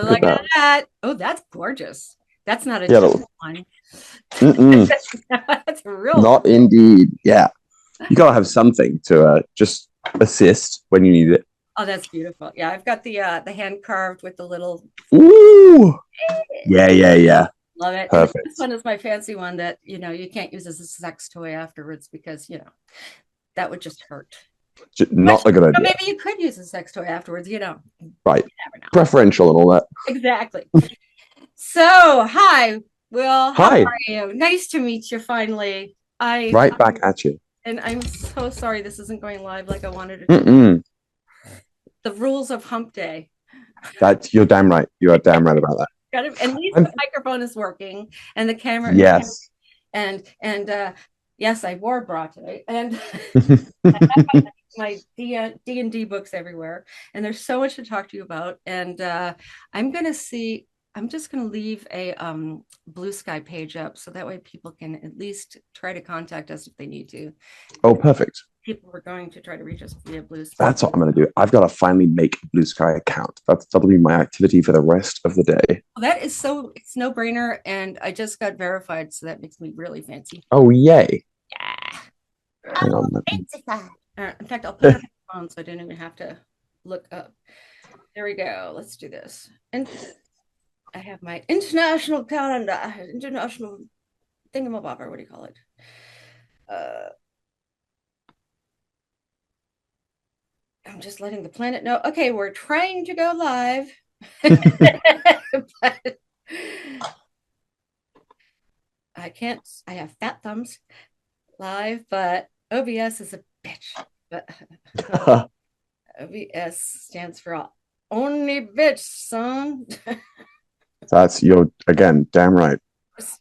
Look at at that. that. Oh, that's gorgeous. That's not a Yeah, cheap one. mm-mm, That's a real. not indeed. Yeah, you gotta have something to just assist when you need it. Oh, that's beautiful. Yeah, I've got the hand carved with the little. Ooh, yeah, yeah, yeah. Love it. And this Perfect. one is my fancy one that you can't use as a sex toy afterwards because that would just hurt. Not a Actually, good idea. maybe you could use a sex toy afterwards. You Right. never know. Preferential and all that. Exactly. So, hi, Will. How Hi. are you? Nice to meet you finally. I Right back at you. and I'm so sorry this isn't going live like I wanted it to. Mm-mm. The rules of Hump Day. That's you're damn right. You are damn right about that. At least I'm, the microphone is working and the camera. yes. And yes, I wore a bra today, and I have my D&D books everywhere, and there's so much to talk to you about. And I'm gonna see. I'm just gonna leave a Blue Sky page up so that way people can at least try to contact us if they need to. Oh, perfect. People were going to try to reach us via Blue Sky. That's what I'm gonna do. I've got to finally make a Blue Sky account. That'll be my activity for the rest of the day. Well, that is it's no brainer, and I just got verified, so that makes me really fancy. Oh, yay. Yeah. Hang on. In fact, I'll put it on my phone so I don't even have to look up. There we go. Let's do this. And I have my international calendar, international thingamabobber. What do you call it? I'm just letting the planet know. Okay, we're trying to go live. But I can't. I have fat thumbs live, but OBS is a bitch. But OBS stands for only bitch, son. That's you're again damn right.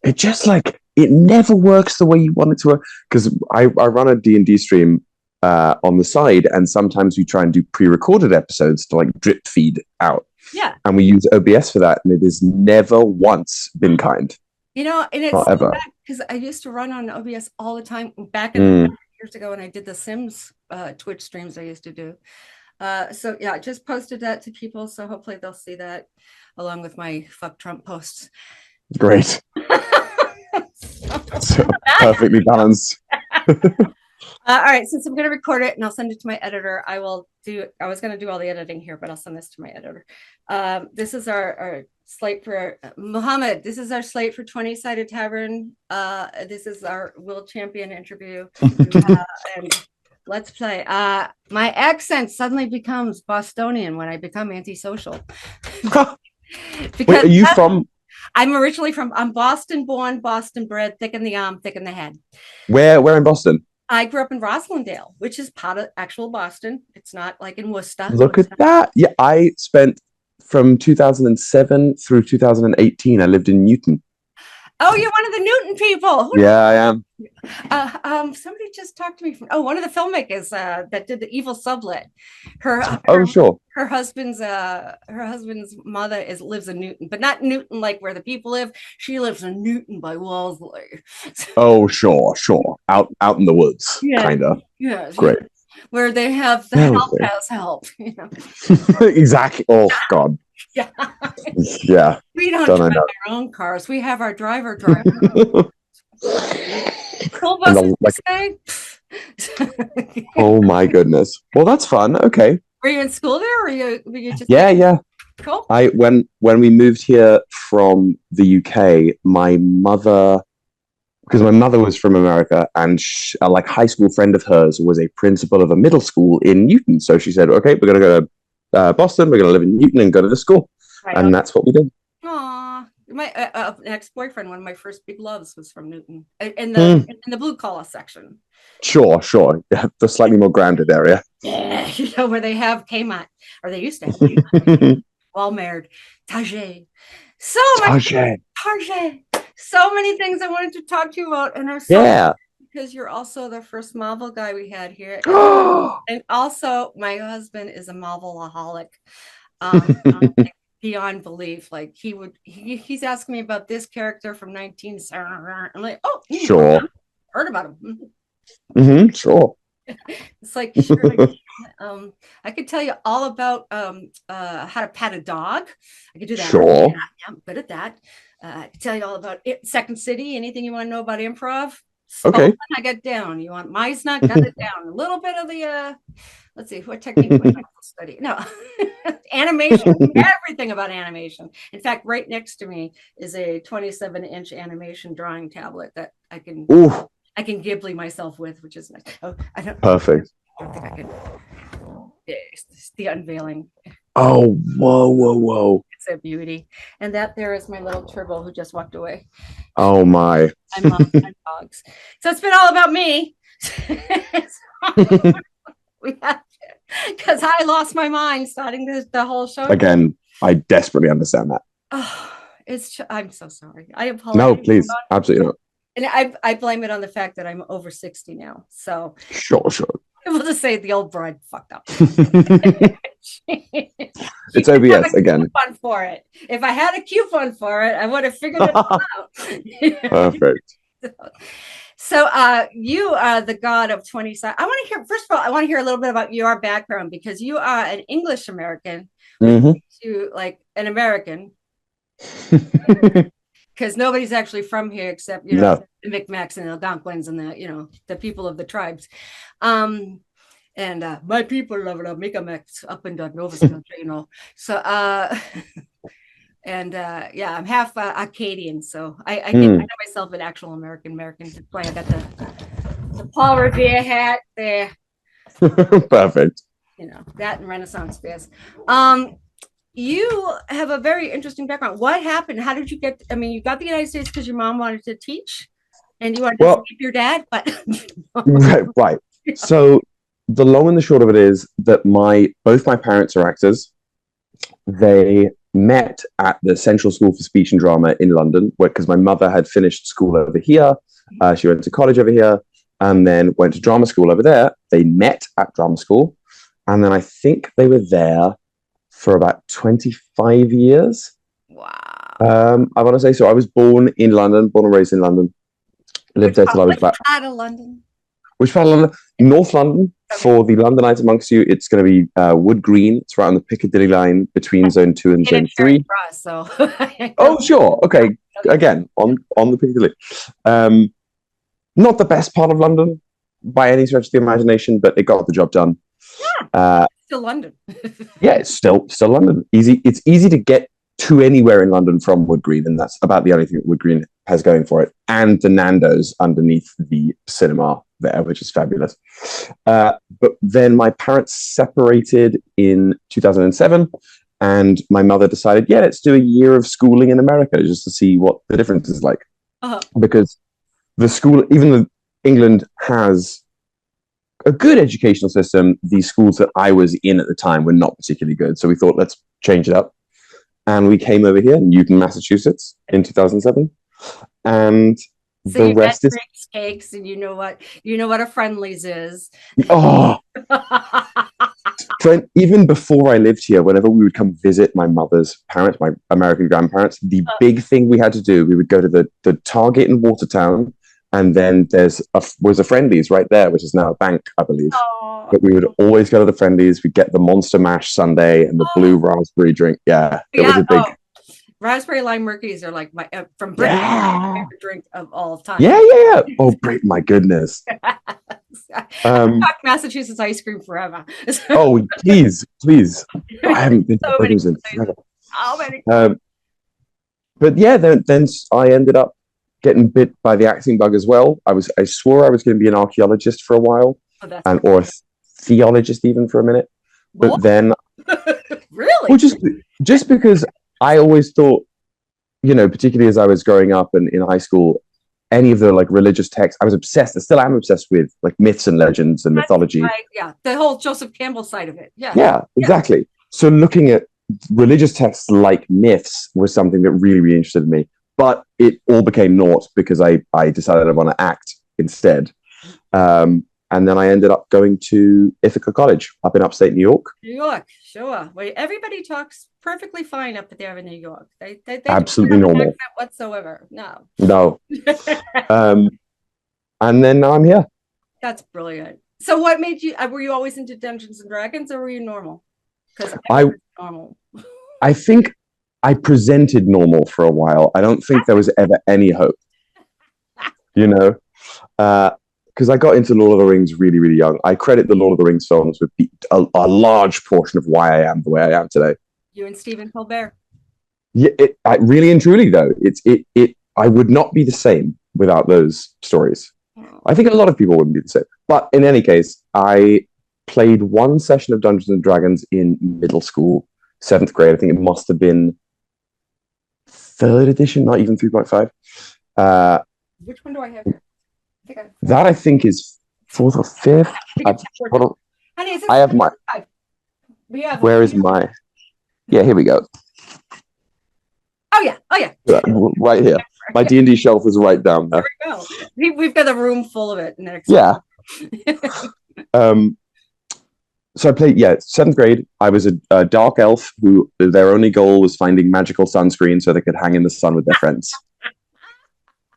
It just like it never works the way you want it to work. Because I run a D&D stream on the side, and sometimes we try and do pre-recorded episodes to like drip feed out. Yeah. And we use OBS for that, and it has never once been kind. And it's not ever. Because I used to run on OBS all the time back in years ago when I did the Sims Twitch streams I used to do. So yeah, I just posted that to people, so hopefully they'll see that along with my fuck Trump posts. Great. So perfectly balanced. All right, since I'm going to record it and I'll send it to my editor, I was going to do all the editing here, but I'll send this to my editor. This is our slate for Muhammad. This is our slate for 20-Sided Tavern. This is our world champion interview. And let's play. My accent suddenly becomes Bostonian when I become antisocial. Wait, are you from? I'm originally I'm Boston born, Boston bred, thick in the arm, thick in the head. Where in Boston? I grew up in Roslindale, which is part of actual Boston. It's not like in Worcester. Look at that. Yeah, I spent from 2007 through 2018. I lived in Newton. Oh, you're one of the Newton people. Yeah, I am. Somebody just talked to me from one of the filmmakers that did the Evil Sublet. Sure. Her husband's mother lives in Newton, but not Newton like where the people live. She lives in Newton by Wellesley. Oh, sure. Out in the woods, kind of. Yes. Great. Where they have the help has help. Exactly. Oh God. Yeah. Yeah. We don't drive our own cars. We have our driver. Cool bus Oh my goodness. Well, that's fun. Okay. Were you in school there, or were you just? Yeah. Cool. When we moved here from the UK, my mother, because my mother was from America, and a like high school friend of hers was a principal of a middle school in Newton. So she said, "Okay, we're gonna go to Boston. We're gonna live in Newton and go to the school," and that's what we did. Aww. My ex-boyfriend, one of my first big loves, was from Newton in the blue collar section. Sure. Yeah, the slightly more grounded area. Yeah, where they have Kmart, or they used to have Kmart. Walmart, Target. So many things I wanted to talk to you about, and I'm so because you're also the first Marvel guy we had here, and also my husband is a Marvelaholic. Beyond belief. Like he's asking me about this character from 1970. I'm like, oh, sure, heard about him. Sure. It's like, sure, like I could tell you all about how to pat a dog. I could do that really. Sure. Yeah, I'm good at that. I could tell you all about it, Second City. Anything you want to know about improv? Spelling, Okay. I got down. You want Meisner? Got it down. A little bit of the let's see, what technique might I study? No, animation, everything about animation. In fact, right next to me is a 27-inch animation drawing tablet that Ooh, I can Ghibli myself with, which is nice. Oh, perfect. I don't think I can. It's the unveiling. Oh, whoa, whoa, whoa. It's a beauty. And that there is my little turbo who just walked away. Oh my. I'm dogs. So it's been all about me. We have because I lost my mind starting the whole show. Again, I desperately understand that. Oh, I'm so sorry. I No, apologize. please, absolutely not. And I blame it on the fact that I'm over 60 now. So Sure, sure. we'll just say the old bride fucked up. It's OBS again. Coupon for it. If I had a coupon for it, I would have figured it out. Perfect. So you are the god of 20. I want to hear, first of all, I want to hear a little bit about your background because you are an English American, Mm-hmm. to like an American, because nobody's actually from here except No. the Micmacs and the Algonquins and the people of the tribes. And my people love the Micmacs up in the Nova Scotia, So and yeah, I'm half Acadian, so I know myself an actual American. That's why I got the Paul Revere hat there. Perfect. That and Renaissance fairs. You have a very interesting background. What happened? How did you get? I mean, you got the United States because your mom wanted to teach, and you wanted to escape your dad. But right. So the long and the short of it is that both my parents are actors. They met at the Central School for Speech and Drama in London, because my mother had finished school over here. She went to college over here and then went to drama school over there. They met at drama school. And then I think they were there for about 25 years. Wow. I want to say so. I was born and raised in London. Lived there till I was about. Out of London. Which part of London? North London. For the Londonites amongst you, it's going to be Wood Green. It's right on the Piccadilly line between Zone 2 and Zone 3. So. Oh, sure. Okay. Again, on the Piccadilly. Not the best part of London by any stretch of the imagination, but it got the job done. Yeah, still London. Yeah, it's still London. It's easy to get to anywhere in London from Wood Green, and that's about the only thing that Wood Green has going for it. And the Nando's underneath the cinema there, which is fabulous. But then my parents separated in 2007, and my mother decided, yeah, let's do a year of schooling in America just to see what the difference is like. Because the school, even though England has a good educational system, the schools that I was in at the time were not particularly good. So we thought, let's change it up. And we came over here in Newton, Massachusetts in 2007. And so the rest is cakes, and you know what a Friendlies is. Oh, even before I lived here, whenever we would come visit my mother's parents, my American grandparents, the big thing we had to do, we would go to the Target in Watertown, and then was a Friendlies right there, which is now a bank, I believe. But we would always go to the Friendlies. We'd get the Monster Mash sundae and the blue raspberry drink. Yeah, it was a big. Raspberry lime murkies are like my from Britain, my favorite drink of all time. Yeah. Oh, my goodness. Massachusetts ice cream forever. Oh, please. I haven't been to Britain in forever. How many? But yeah, then I ended up getting bit by the acting bug as well. I swore I was going to be an archaeologist for a while, or a theologist even for a minute. But then, really, well, just because I always thought, particularly as I was growing up and in high school, any of the religious texts, I was obsessed. I still am obsessed with myths and legends and mythology. Right, yeah, the whole Joseph Campbell side of it. Yeah, exactly. So looking at religious texts like myths was something that really, really interested me. But it all became naught because I decided I want to act instead. And then I ended up going to Ithaca College up in upstate New York. New York, sure. Well, everybody talks perfectly fine up there in New York. They absolutely don't have normal an accent whatsoever. No. And then now I'm here. That's brilliant. So what made you? Were you always into Dungeons and Dragons, or were you normal? Because I I was normal. I think I presented normal for a while. I don't think there was ever any hope, you know, because I got into Lord of the Rings really, really young. I credit the Lord of the Rings films with a large portion of why I am the way I am today. You and Stephen Colbert. Yeah, really and truly though, it. I would not be the same without those stories. Oh, I think a lot of people wouldn't be the same. But in any case, I played one session of Dungeons and Dragons in middle school, seventh grade. I think it must have been third edition, not even 3.5. Uh, which one do I have here? I think I have four. that I think is fourth or fifth. I think it's four. Honey, is this I have my. five? We have. Where is my? Yeah, here we go. Oh yeah. Oh yeah. Right here. My D&D shelf is right down there. There we go. We've got a room full of it. Yeah. So I played, seventh grade. I was a dark elf who their only goal was finding magical sunscreen so they could hang in the sun with their friends.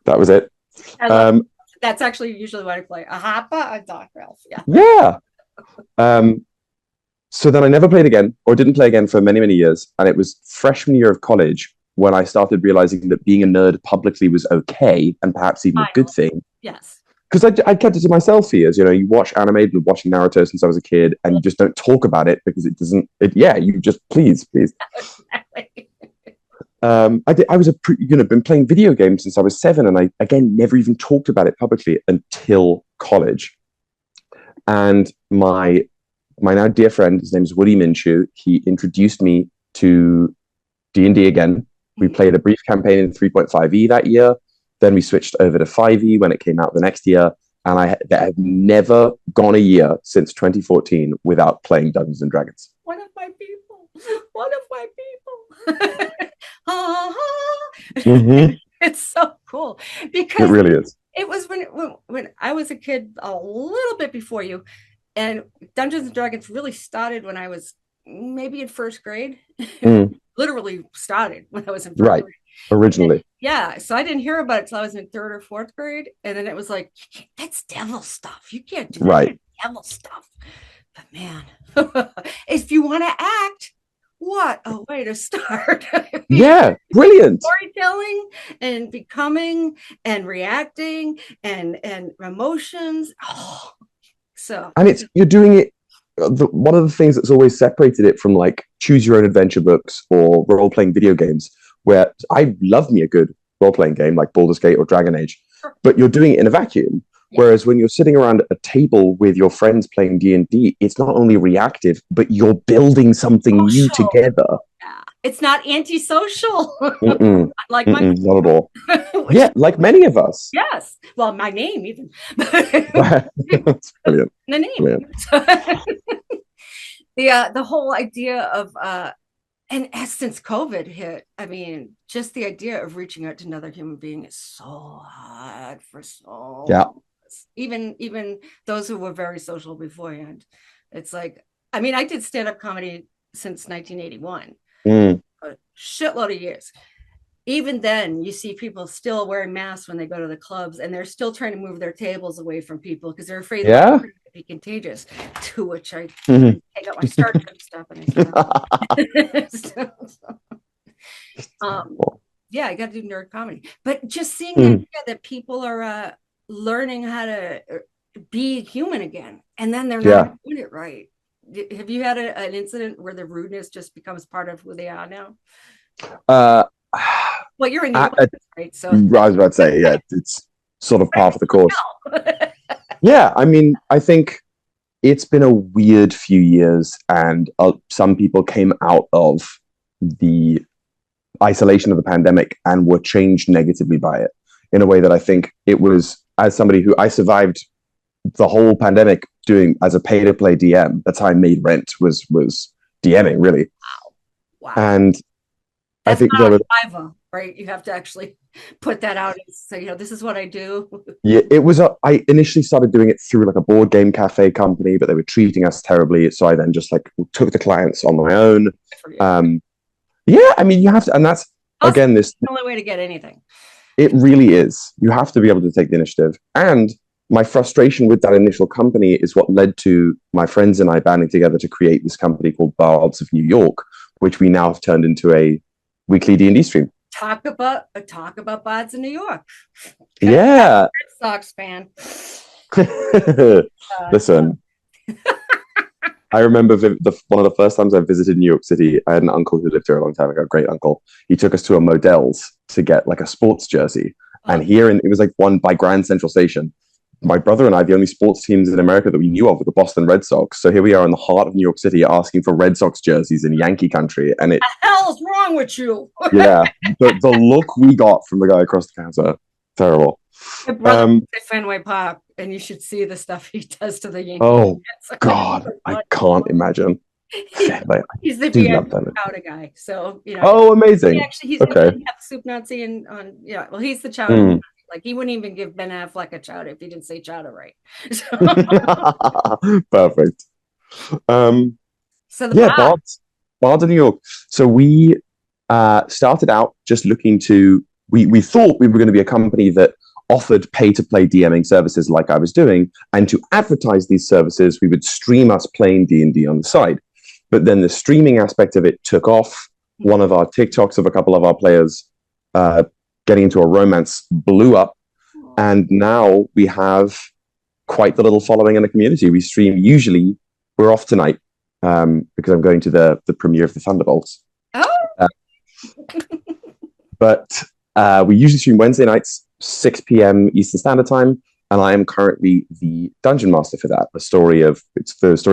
That was it. That's actually usually what I play. A hoppa, a dark elf. Yeah. Yeah. So then I never played again or didn't play again for many, many years. And it was freshman year of college when I started realizing that being a nerd publicly was okay and perhaps even a good thing. Yes. Because I kept it to myself for years. You know, you watch anime, been watching Naruto since I was a kid, and you just don't talk about it because it doesn't. You just please. I was been playing video games since I was 7, and I again never even talked about it publicly until college. And my now dear friend, his name is Woody Minshew. He introduced me to D&D again. We played a brief campaign in 3.5e that year. Then we switched over to 5e when it came out the next year. And I have never gone a year since 2014 without playing Dungeons and Dragons. One of my people. Mm-hmm. It's so cool because it really is. It was when I was a kid, a little bit before you, and Dungeons and Dragons really started when I was maybe in first grade. Literally started when I was in first grade. Originally. Yeah, so I didn't hear about it until I was in third or fourth grade, and then it was like, that's devil stuff. You can't do that. Right. Devil stuff. But man, if you want to act, what a way to start. Yeah, brilliant. Storytelling and becoming and reacting and emotions. Oh, so and you're doing it. One of the things that's always separated it from like choose your own adventure books or role-playing video games, where I love me a good role-playing game like Baldur's Gate or Dragon Age, but you're doing it in a vacuum. Yeah. Whereas when you're sitting around a table with your friends playing D&D, it's not only reactive, but you're building something new together. Yeah. It's not antisocial. Like not at all. Yeah, like many of us. Yes. Well, my name even. That's brilliant. The name. Brilliant. The whole idea of and since COVID hit, I mean, just the idea of reaching out to another human being is so hard for so. Yeah. Even those who were very social beforehand, it's like, I mean, I did stand-up comedy since 1981, a shitload of years. Even then, you see people still wearing masks when they go to the clubs, and they're still trying to move their tables away from people because they're afraid they're going to be contagious. To which I take out my starch and stuff, and yeah, I got to do nerd comedy, but just seeing the idea that people are learning how to be human again, and then they're not doing it right. Have you had an incident where the rudeness just becomes part of who they are now? Well, you're in the US, right? So I was about to say, yeah, it's sort of part of the course. Yeah, I mean, I think it's been a weird few years, and some people came out of the isolation of the pandemic and were changed negatively by it in a way that I think it was, as somebody who I survived the whole pandemic doing as a pay-to-play DM. That's how I made rent, was DMing, really. Wow. And that's I think not Fiverr, right? You have to actually put that out and say, this is what I do. Yeah, it was. I initially started doing it through like a board game cafe company, but they were treating us terribly. So I then just like took the clients on my own. Yeah, I mean, you have to, and that's also, again this the only way to get anything. It really is. You have to be able to take the initiative, and my frustration with that initial company is what led to my friends and I banding together to create this company called Bards of New York, which we now have turned into a weekly D&D stream. Talk about Bods in New York. Yeah. Red Sox fan. Listen, I remember one of the first times I visited New York City. I had an uncle who lived here a long time ago, a great uncle. He took us to a Modell's to get like a sports jersey. And it was like one by Grand Central Station. My brother and I, the only sports teams in America that we knew of were the Boston Red Sox. So here we are in the heart of New York City asking for Red Sox jerseys in Yankee country. And what the hell's wrong with you? Yeah, the look we got from the guy across the counter, terrible. My brother at Fenway Park, and you should see the stuff he does to the Yankees. Oh, God, I can't imagine. He's the chowder guy. So, Oh, amazing. He's okay. Soup Nazi and well, he's the chowder. Like, he wouldn't even give Ben Affleck a chowder if he didn't say chowder right. Perfect. So the Bards of New York. So we started out just looking to. We thought we were going to be a company that offered pay-to-play DMing services like I was doing, and to advertise these services, we would stream us playing D&D on the side. But then the streaming aspect of it took off. One of our TikToks of a couple of our players getting into a romance blew up, and now we have quite the little following in the community. We stream usually. We're off tonight because I'm going to the premiere of the Thunderbolts. Oh. But we usually stream Wednesday nights, 6 p.m. Eastern Standard Time, and I am currently the dungeon master for that. The story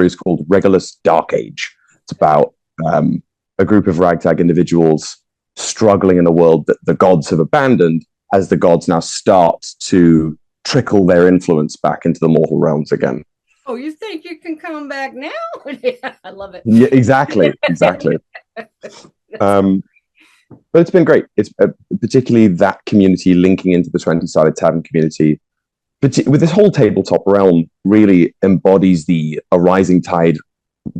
is called Regulus Dark Age. It's about a group of ragtag individuals struggling in a world that the gods have abandoned, as the gods now start to trickle their influence back into the mortal realms again. Oh, you think you can come back now? Yeah, I love it. Yeah, exactly. But it's been great. It's particularly that community linking into the 20-sided tavern community. But with this whole tabletop realm, really embodies the a rising tide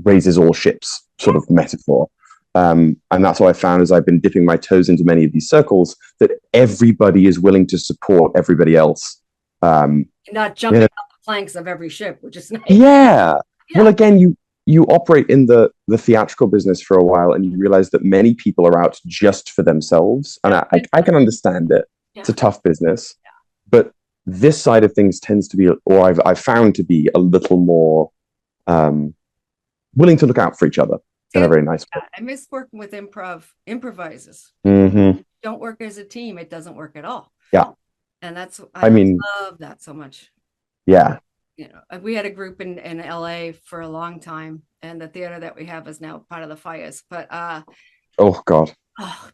raises all ships sort of metaphor. And that's what I found as I've been dipping my toes into many of these circles, that everybody is willing to support everybody else. Not jumping off the planks of every ship, which is nice. Yeah. Well, again, you operate in the theatrical business for a while, and you realize that many people are out just for themselves. And I can understand it. Yeah. It's a tough business. Yeah. But this side of things tends to be, or I've found to be, a little more willing to look out for each other in a very nice way. I miss working with improvisers. Mm-hmm. Don't work as a team, it doesn't work at all. Yeah. And that's, I mean, love that so much. Yeah. We had a group in LA for a long time, and the theater that we have is now part of the Fires. But oh God.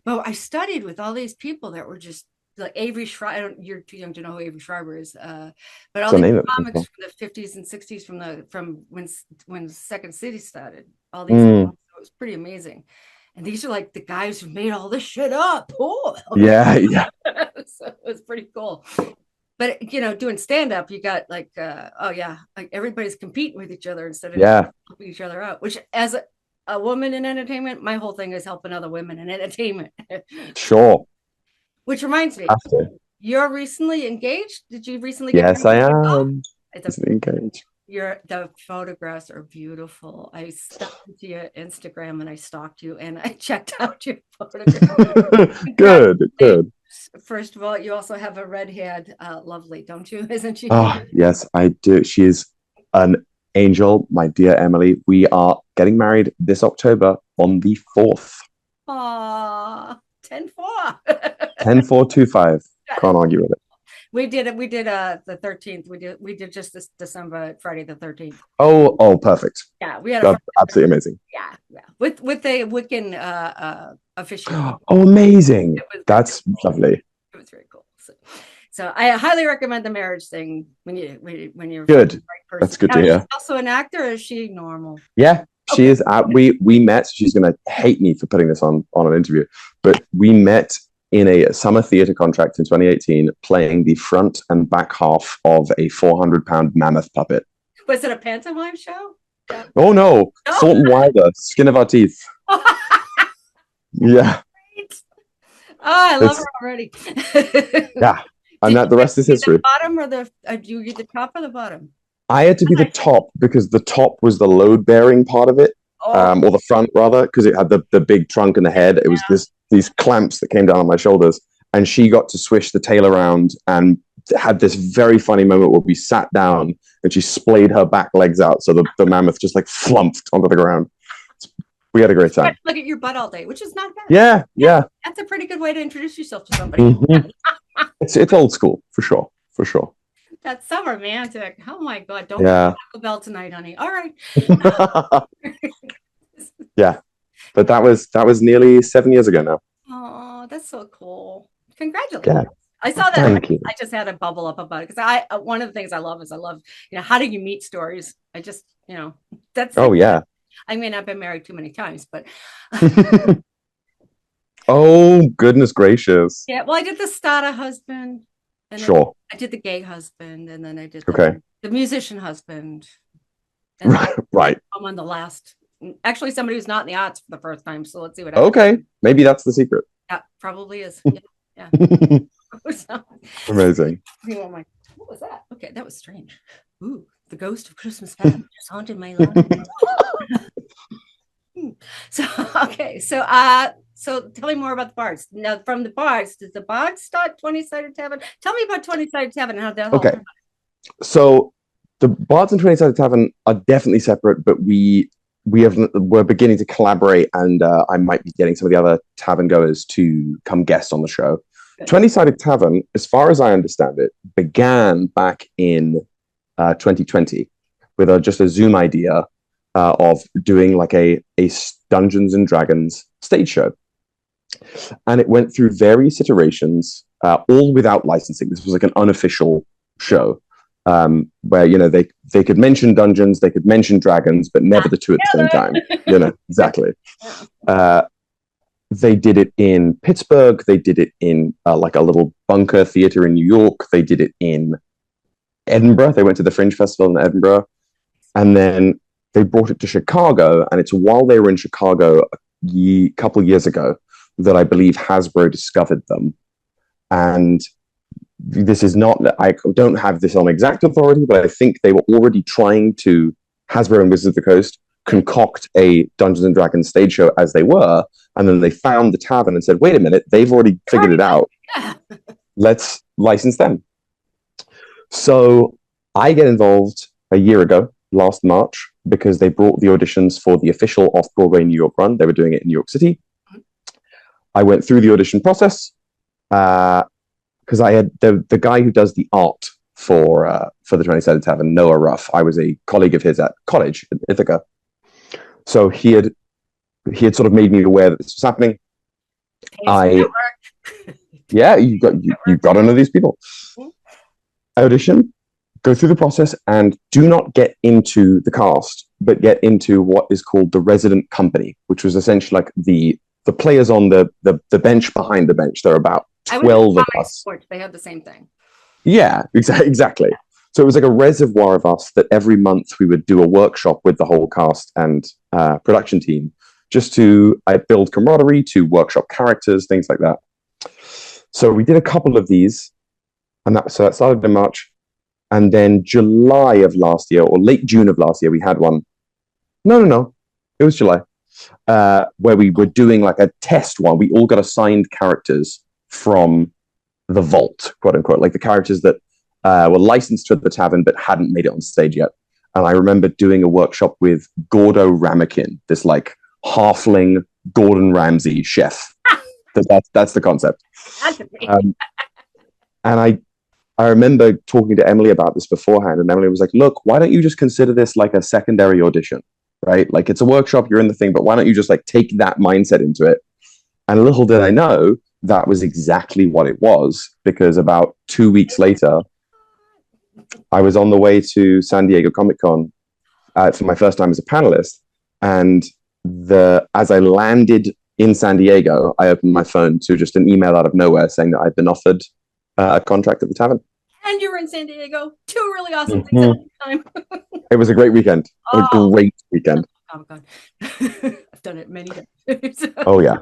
But I studied with all these people that were just like Avery Schreiber. You're too young to know who Avery Schreiber is. But all these comics from the 50s and 60s from when Second City started. All these comics, so it was pretty amazing. And these are like the guys who made all this shit up. Oh. Yeah. So it was pretty cool. But doing stand-up, you got like like everybody's competing with each other instead of helping each other out. Which, as a woman in entertainment, my whole thing is helping other women in entertainment. Sure. Which reminds me, you're recently engaged. Did you recently get married? Yes, I am. Engaged. The photographs are beautiful. I stepped into your Instagram and I stalked you and I checked out your photographs. Good. First of all, you also have a red-haired lovely, don't you? Isn't she? Oh, yes, I do. She is an angel, my dear Emily. We are getting married this October on the 4th. Aww, 10-4. 10-4-25. Can't argue with it. We did the 13th. We did just this December, Friday the 13th. Oh, perfect. Yeah, we had absolutely amazing. Yeah. With a Wiccan official. Oh, amazing. That's lovely. It was very cool. So I highly recommend the marriage thing when you're good. The right person. That's good to hear. She's also an actor, or is she normal? Yeah, she is. We met. She's going to hate me for putting this on an interview, but we met in a summer theatre contract in 2018, playing the front and back half of a 400-pound mammoth puppet. Was it a pantomime show? Yeah. Oh no, Salt and Wilder, Skin of Our Teeth. Yeah. Great. Oh, I love her already. Yeah. And that the rest is do the history. bottom or do you get the top or the bottom? I had to be the top because the top was the load bearing part of it, Oh, or the front rather, because it had the big trunk and the head. It was these clamps that came down on my shoulders, and she got to swish the tail around and had this very funny moment where we sat down and she splayed her back legs out, so the mammoth just like flumped onto the ground. We had a great time. look at your butt all day, which is not bad. Yeah. That's a pretty good way to introduce yourself to somebody. Mm-hmm. It's old school for sure. That's so romantic. Oh my God. Don't Yeah. Taco Bell tonight, honey. All right. Yeah. But that was nearly 7 years ago now. Oh, that's so cool. Congratulations. Yeah. I saw that. Thank you. I just had a bubble up about it because I one of the things I love is how do you meet stories? I just, that's Yeah. I mean, I've been married too many times, but oh, goodness gracious. yeah, well, I did the Stada husband, and Sure. I did the gay husband, and then I did Okay. the musician husband. And Right. I'm on the last. Actually, somebody who's not in the odds for the first time. So let's see what happens. Okay. Maybe that's the secret. Yeah, probably is. Yeah. Amazing. What was that? Okay, that was strange. Ooh, the ghost of Christmas past just haunted my life. So tell me more about the bars. Now, from the bars, does the bars start 20-sided tavern? Tell me about 20-sided tavern and how that okay. So the bars and 20-sided tavern are definitely separate, but we're beginning to collaborate, and I might be getting some of the other tavern goers to come guest on the show. 20-sided tavern, as far as I understand it, began back in 2020 with just a Zoom idea of doing like a Dungeons and Dragons stage show. And it went through various iterations, all without licensing. This was like an unofficial show where, they could mention dungeons, they could mention dragons, but never the two at the same time. Exactly. They did it in Pittsburgh. They did it in like a little bunker theater in New York. They did it in Edinburgh. They went to the Fringe Festival in Edinburgh. And then they brought it to Chicago. And it's while they were in Chicago a couple of years ago that I believe Hasbro discovered them. And this is not, I don't have this on exact authority, but I think they were already trying to, Hasbro and Wizards of the Coast, concoct a Dungeons and Dragons stage show as they were. And then they found the tavern and said, wait a minute, they've already figured it out. Let's license them. So I get involved a year ago, last March, because they brought the auditions for the official off-Broadway New York run. They were doing it in New York City. I went through the audition process because I had the guy who does the art for the 20-sided tavern, Noah Ruff. I was a colleague of his at college in Ithaca. So he had sort of made me aware that this was happening. You've got to know these people. I audition, go through the process, and do not get into the cast, but get into what is called the resident company, which was essentially like the players on the bench behind the bench. There are about 12 of us. Sports, they had the same thing. Yeah, exactly. So it was like a reservoir of us that every month we would do a workshop with the whole cast and production team, just to build camaraderie, to workshop characters, things like that. So we did a couple of these, and that started in March. And then July of last year, or late June of last year, we had one. No. It was July, where we were doing like a test one. We all got assigned characters from the vault, quote unquote, like the characters that were licensed to the tavern but hadn't made it on stage yet. And I remember doing a workshop with Gordo Ramekin, this like halfling Gordon Ramsay chef. That's the concept. And I remember talking to Emily about this beforehand, and Emily was like, look, why don't you just consider this like a secondary audition, right? Like it's a workshop, you're in the thing, but why don't you just like take that mindset into it? And little did I know that was exactly what it was, because about 2 weeks later, I was on the way to San Diego Comic-Con for my first time as a panelist. And as I landed in San Diego, I opened my phone to just an email out of nowhere saying that I'd been offered a contract at the tavern. And you were in San Diego. Two really awesome things at the time. It was a great weekend. A great weekend. Oh, God. I've done it many times. Oh, yeah.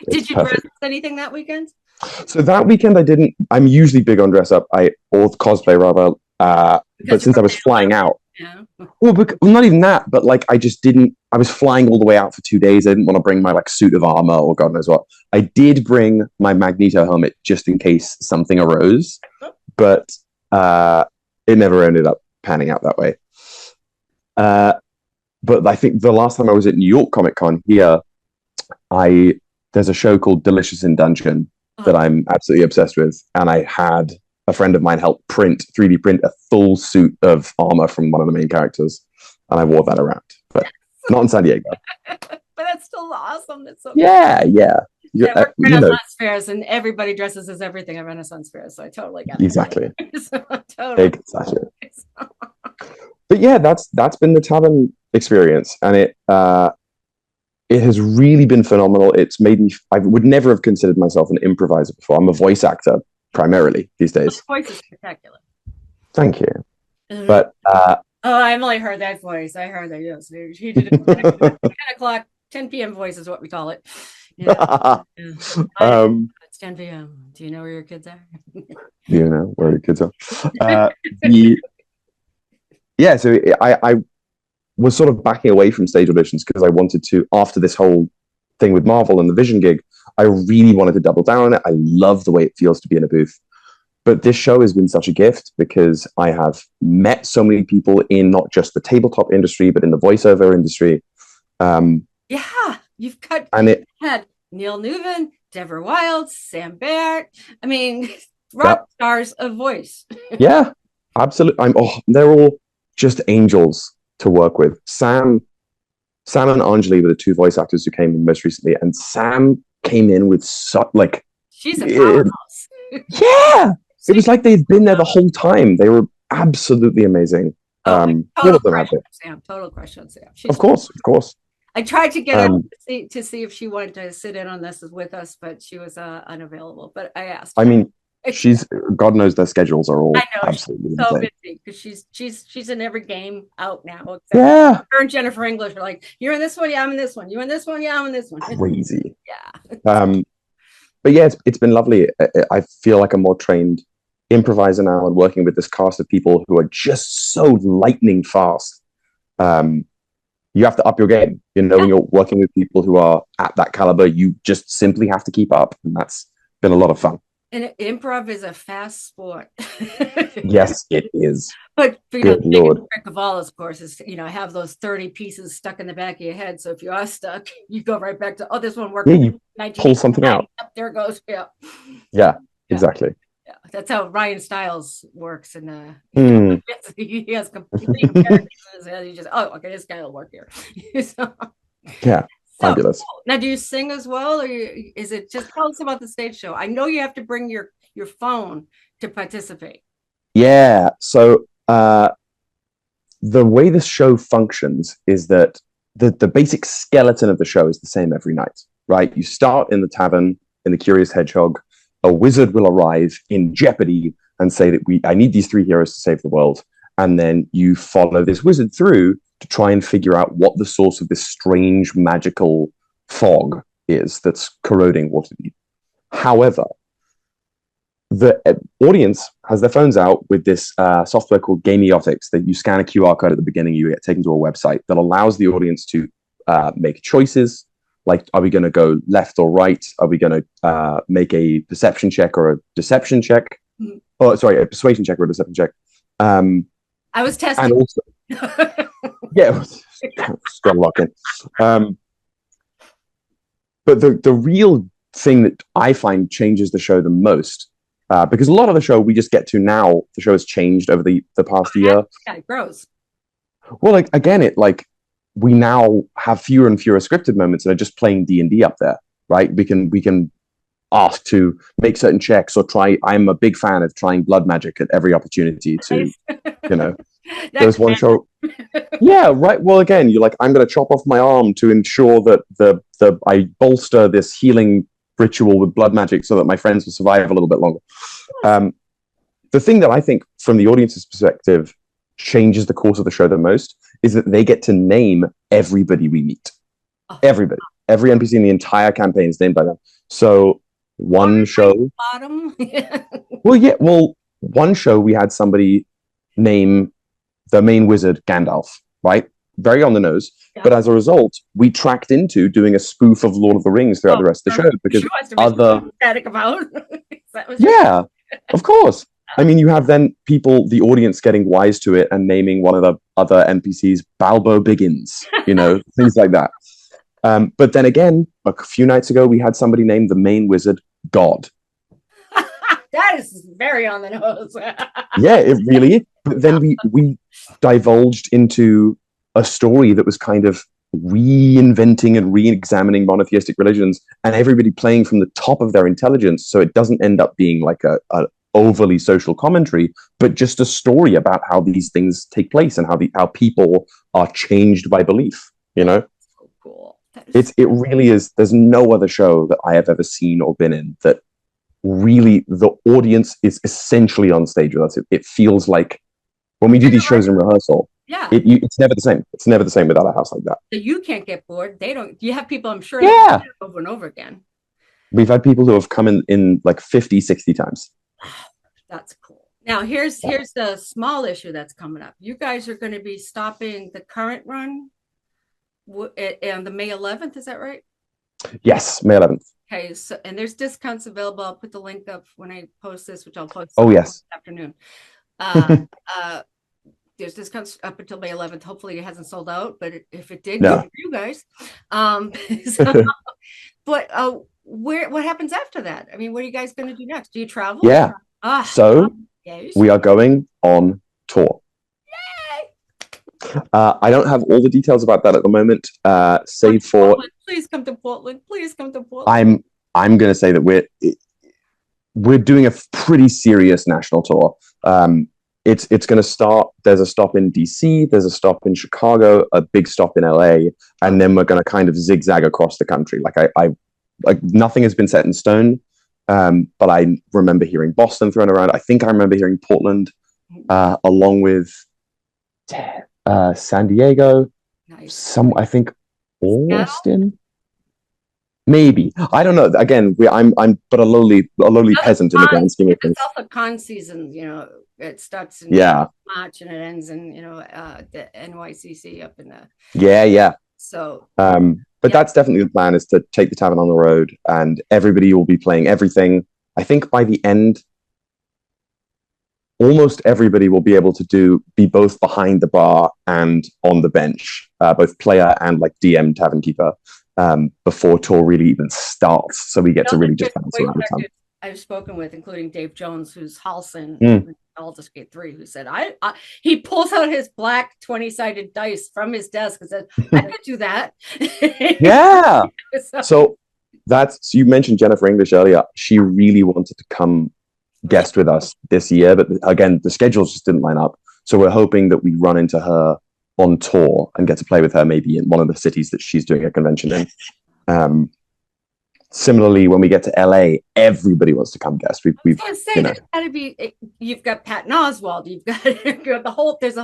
It's Did you dress perfect. as anything that weekend? So that weekend I didn't. I'm usually big on dress up. Or cosplay rather. But Because you since were I was flying out, yeah. well, not even that. But like, I just didn't. I was flying all the way out for 2 days. I didn't want to bring my like suit of armor or God knows what. I did bring my Magneto helmet just in case something arose, but it never ended up panning out that way. Uh, but I think the last time I was at New York Comic Con here, I there's a show called Delicious in Dungeon that I'm absolutely obsessed with, and I had a friend of mine help 3D print a full suit of armor from one of the main characters, and I wore that around, but not in San Diego. But that's still awesome. That's so Yeah, yeah. yeah, we're You know, Renaissance fairs and everybody dresses as everything at Renaissance fairs, so I totally get exactly. it. So, totally. Exactly. But yeah, that's been the tavern experience, and it has really been phenomenal. It's made me. I would never have considered myself an improviser before. I'm a voice actor primarily these days. The voice is spectacular. Thank you. But oh, I've only heard that voice. I heard that. Yes, he did it. 10 o'clock, 10 p.m. voice is what we call it. Yeah. Yeah. It's 10 p.m. Do you know where your kids are? You know where the kids are. Yeah, so I was sort of backing away from stage auditions because I wanted to, after this whole thing with Marvel and the Vision gig, I really wanted to double down on it. I love the way it feels to be in a booth. But this show has been such a gift because I have met so many people in not just the tabletop industry, but in the voiceover industry. Yeah, you've cut And it had Neil Newman, Deborah Wild, Sam Barrett. I mean, rock stars of voice. Yeah, absolutely. They're all just angels to work with. Sam and Anjali were the two voice actors who came in most recently, and Sam came in with such like she's a powerhouse. Yeah, it was like they'd been there the whole time. They were absolutely amazing. All of them have it. Sam, total crush on Sam. Of course. I tried to get her to see if she wanted to sit in on this with us, but she was unavailable. But I asked her. I mean, God knows their schedules are all absolutely so insane. busy because she's in every game out now. Yeah, her and Jennifer English are like, you're in this one, yeah, I'm in this one. You in this one, yeah, I'm in this one. Crazy. Yeah. But yeah, it's been lovely. I feel like a more trained improviser now, and working with this cast of people who are just so lightning fast. You have to up your game. You know, when you're working with people who are at that caliber, you just simply have to keep up, and that's been a lot of fun. And improv is a fast sport. Yes, it is. But you know, the biggest trick of all, of course, is have those 30 pieces stuck in the back of your head. So if you are stuck, you go right back to this one worked. Yeah, you pull something out. There it goes. Yeah, exactly. Yeah, that's how Ryan Stiles works, and he has complete characters in his head. He just okay, this guy will work here. So, fabulous. Cool. Now, do you sing as well, or is it just tell us about the stage show? I know you have to bring your phone to participate. Yeah, so the way this show functions is that the basic skeleton of the show is the same every night, right? You start in the tavern in the Curious Hedgehog. A wizard will arrive in jeopardy and say that I need these three heroes to save the world. And then you follow this wizard through to try and figure out what the source of this strange magical fog is that's corroding Waterdeep. However, the audience has their phones out with this software called Gamiotics that you scan a QR code at the beginning, you get taken to a website that allows the audience to make choices. Like, are we going to go left or right? Are we going to make a perception check or a deception check? Mm-hmm. Oh, sorry, a persuasion check or a deception check. I was testing. And also, yeah, strong lock-in. But the real thing that I find changes the show the most, because a lot of the show we just get to now, the show has changed over the past year. Yeah, it grows. Well, like again, we now have fewer and fewer scripted moments and are just playing D&D up there, right? We can ask to make certain checks or try. I'm a big fan of trying blood magic at every opportunity to, there's one show. Yeah, right. Well, again, you're like, I'm going to chop off my arm to ensure that I bolster this healing ritual with blood magic so that my friends will survive a little bit longer. The thing that I think from the audience's perspective changes the course of the show the most is that they get to name everybody we meet. Everybody. Every NPC in the entire campaign is named by them. So one show, Bottom. well, yeah, well, one show we had somebody name the main wizard Gandalf, right? Very on the nose. Yeah. But as a result, we tracked into doing a spoof of Lord of the Rings throughout the rest of the show because she wants to be other, static about. That was yeah, of course. I mean, you have then people, the audience getting wise to it and naming one of the other NPCs Balbo Biggins, things like that. But then again, a few nights ago, we had somebody named the main wizard God. That is very on the nose. Yeah, it really is. But then we divulged into a story that was kind of reinventing and re-examining monotheistic religions, and everybody playing from the top of their intelligence, so it doesn't end up being like a overly social commentary, but just a story about how these things take place and how people are changed by belief. So cool. It really is. There's no other show that I have ever seen or been in that really the audience is essentially on stage with us. It feels like when we do these shows in rehearsal, yeah, it's never the same. It's never the same without a house like that. So you can't get bored. They don't. You have people, I'm sure, Yeah, over and over again. we've had people who have come in like 50, 60 times. That's cool. Now here's the small issue that's coming up. You guys are going to be stopping the current run on the May 11th. Is that right? Yes, May 11th. Okay, so and there's discounts available. I'll put the link up when I post this, which I'll post Oh, yes. this afternoon. There's discounts up until May 11th. Hopefully it hasn't sold out, but if it did, No. good for you guys. But what happens after that? I mean, what are you guys going to do next? Do you travel? Yeah. So yes. we are going on tour. I don't have all the details about that at the moment. Save for Portland. Please come to Portland. Please come to Portland. I'm going to say that we're doing a pretty serious national tour. It's going to start. There's a stop in DC. There's a stop in Chicago. A big stop in LA, and then we're going to kind of zigzag across the country. Like nothing has been set in stone. But I remember hearing Boston thrown around. I think I remember hearing Portland, along with San Diego. Nice. I think Austin. Maybe, I don't know. Again, I'm but a lowly peasant in the grand scheme of things. It's also con season. It starts in March and it ends in the NYCC up in the yeah. So but that's definitely the plan, is to take the tavern on the road, and everybody will be playing everything. I think by the end, almost everybody will be able to be both behind the bar and on the bench, both player and like DM tavern keeper, before tour really even starts. So we get to really just bounce around the town. I've spoken with, including Dave Jones, who's Halson, Baldur's Gate 3, who said he pulls out his black 20-sided dice from his desk and says, I could do that. Yeah. So you mentioned Jennifer English earlier. She really wanted to come guest with us this year, but again, the schedules just didn't line up. So we're hoping that we run into her on tour and get to play with her maybe in one of the cities that she's doing a convention in. Similarly, when we get to LA, everybody wants to come guest. We've there's gotta be. You've got Patton Oswalt. You've got the whole. There's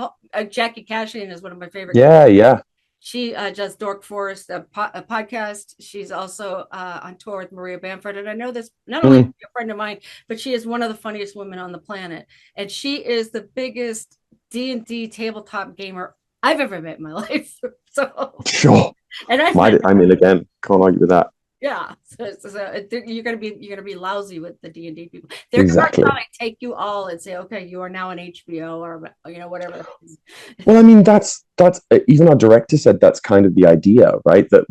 Jackie Cashin is one of my favorite. Yeah. She does Dork Forest, a podcast. She's also on tour with Maria Bamford, and I know this not only a friend of mine, but she is one of the funniest women on the planet, and she is the biggest D&D tabletop gamer I've ever met in my life. So sure, and again, can't argue with that. Yeah, so you're gonna be lousy with the D&D people. They're gonna take you all and say, okay, you are now on HBO or whatever. Well, I mean, that's even our director said that's kind of the idea, right? That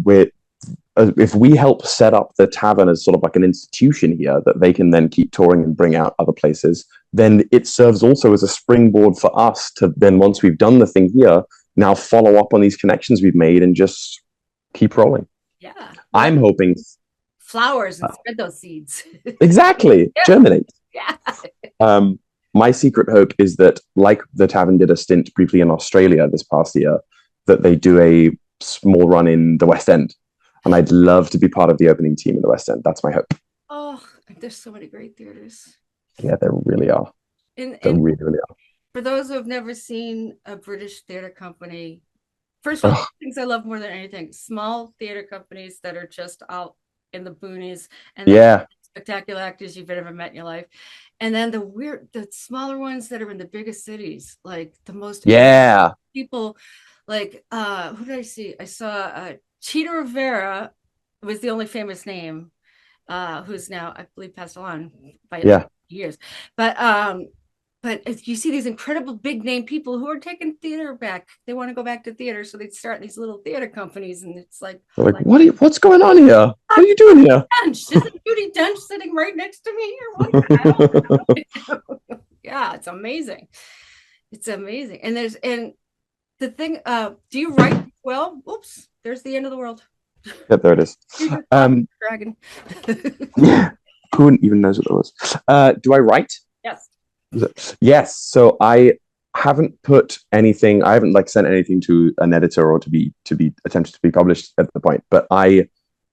if we help set up the tavern as sort of like an institution here that they can then keep touring and bring out other places, then it serves also as a springboard for us to then, once we've done the thing here, now follow up on these connections we've made and just keep rolling. Yeah. I'm hoping flowers and spread those seeds. Exactly. Yeah. Germinate. Yeah. My secret hope is that, like the tavern did a stint briefly in Australia this past year, that they do a small run in the West End. And I'd love to be part of the opening team in the West End. That's my hope. Oh, there's so many great theaters. Yeah, there really are. They really are. For those who have never seen a British theater company, First of all, Ugh, things I love more than anything, small theater companies that are just out in the boonies and they yeah, spectacular actors you've ever met in your life. And then the smaller ones that are in the biggest cities, like the most yeah, people, like who did I see? I saw Cheetah Rivera was the only famous name, who's now I believe passed on by like yeah. years. But as you see these incredible big name people who are taking theater back. They want to go back to theater, so they start these little theater companies, and it's like, They're like, what's going on here? What are you doing here? Dench, isn't Judy Dench sitting right next to me here? What the hell? Yeah, it's amazing. It's amazing. And the thing, do you write well? Oops, there's the end of the world. Yep, there it is. You just lost Um, the dragon. yeah, who even knows what that was? Do I write? Yes. Yes. So I haven't put anything. I haven't like sent anything to an editor or to be attempted to be published at the point. But I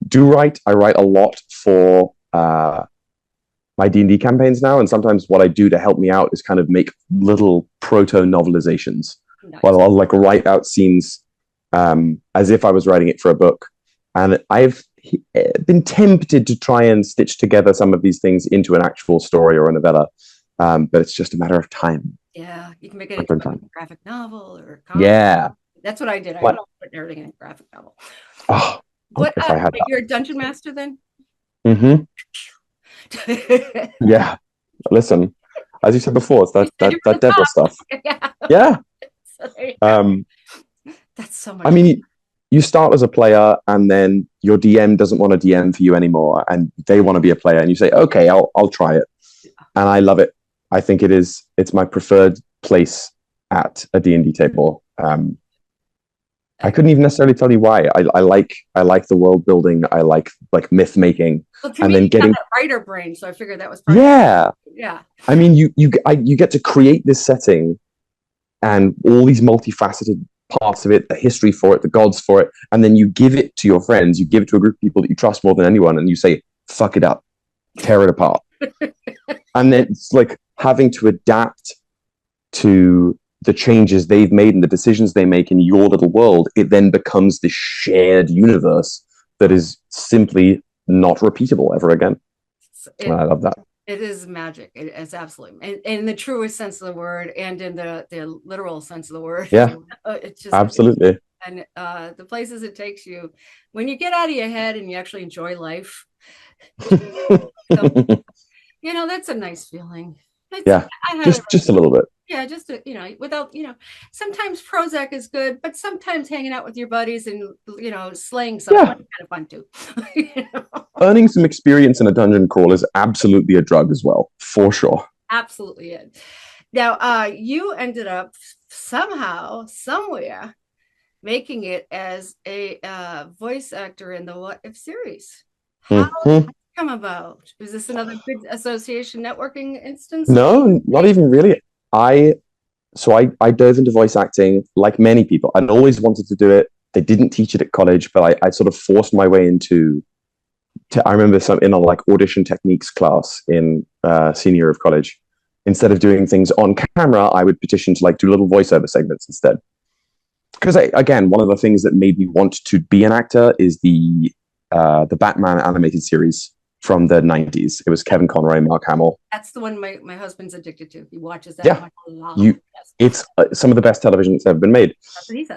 do write. I write a lot for my D&D campaigns now, and sometimes what I do to help me out is kind of make little proto novelizations. Nice. Well, I'll like write out scenes as if I was writing it for a book. And I've been tempted to try and stitch together some of these things into an actual story or a novella, but it's just a matter of time. Yeah, you can make it into a graphic novel or a comic. Yeah. That's what I did. I What? put everything in a graphic novel. Oh, What? if I had that. You're a dungeon master then? Mm-hmm. Yeah. Listen, as you said before, it's that devil stuff. Yeah. Yeah. So that's so much. I mean, you start as a player, and then your DM doesn't want a DM for you anymore, and they want to be a player, and you say, "Okay, I'll try it," and I love it. I think it's my preferred place at a D&D table. I couldn't even necessarily tell you why. I like the world building. I like myth making, well, to and me, then you getting got that writer brain, so I figured that was yeah. Yeah. I mean, you get to create this setting and all these multifaceted parts of it, the history for it, the gods for it, and then you give it to your friends. You give it to a group of people that you trust more than anyone, and you say, "Fuck it up, tear it apart," and then it's like having to adapt to the changes they've made and the decisions they make in your little world. It then becomes this shared universe that is simply not repeatable ever again. And I love that. It is magic. It's absolutely in the truest sense of the word and in the literal sense of the word. Yeah, it's just absolutely. And the places it takes you when you get out of your head and you actually enjoy life. So, that's a nice feeling. Yeah, just a little bit. Yeah, just without sometimes Prozac is good, but sometimes hanging out with your buddies and slaying someone is kind of fun too. Earning some experience in a dungeon crawl is absolutely a drug as well, for sure. Absolutely it. Now, you ended up somehow, somewhere, making it as a voice actor in the What If series. How did that come about? Is this another good association networking instance? No, not even really. I dove into voice acting like many people. I'd always wanted to do it. They didn't teach it at college, but I sort of forced my way into. I remember in a like audition techniques class in senior year of college. Instead of doing things on camera, I would petition to like do little voiceover segments instead. Because again, one of the things that made me want to be an actor is the Batman animated series from the 90s. It was Kevin Conroy, Mark Hamill. That's the one my husband's addicted to. He watches that. Yeah, it's some of the best television that's ever been made.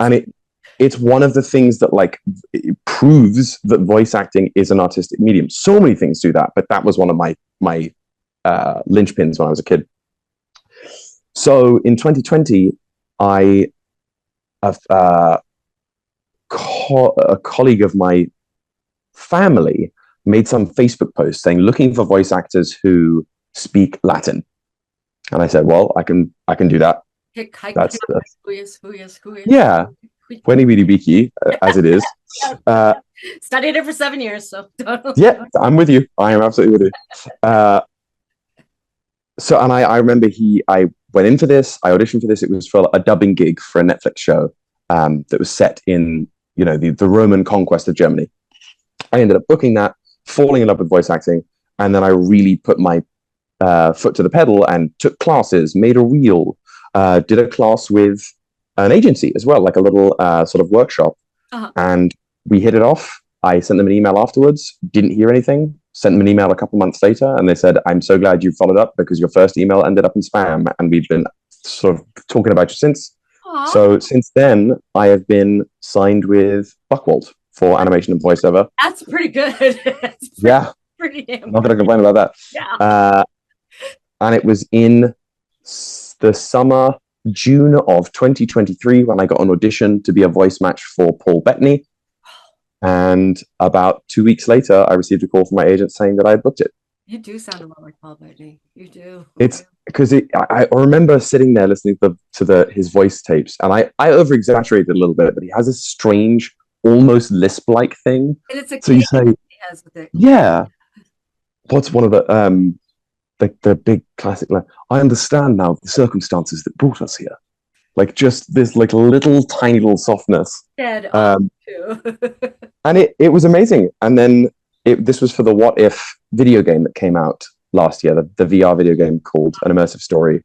And it's one of the things that like proves that voice acting is an artistic medium. So many things do that, but that was one of my linchpins when I was a kid. So in 2020, a colleague of my family made some Facebook post saying looking for voice actors who speak Latin, and I said, "Well, I can do that." That's yeah, Weni Bidi Biki, as it is. Studied it for 7 years, so yeah, I'm with you. I am absolutely with you. So, and I remember I went in for this. I auditioned for this. It was for a dubbing gig for a Netflix show that was set in the Roman conquest of Germany. I ended up booking that, falling in love with voice acting, and then I really put my foot to the pedal and took classes, made a reel, did a class with an agency as well, like a little sort of workshop. Uh-huh. And we hit it off. I sent them an email afterwards, didn't hear anything, sent them an email a couple months later, and they said, I'm so glad you followed up because your first email ended up in spam. And we've been sort of talking about you since. Aw, So since then, I have been signed with Buckwald for animation and voiceover. that's pretty good. That's Yeah, pretty damn not good. going to complain about that. Yeah. And it was in the summer, June of 2023, when I got an audition to be a voice match for Paul Bettany. And about 2 weeks later, I received a call from my agent saying that I had booked it. You do sound a lot like Paul Bettany. You do. It's because I remember sitting there listening to his voice tapes, and I over exaggerated a little bit, but he has a strange, almost lisp like thing. And it's a So you say, he has with it. yeah. What's one of the big classic line? I understand now the circumstances that brought us here. Like just this like little tiny little softness. Dead too. And it was amazing. And then this was for the What If video game that came out last year, the VR video game called An Immersive Story,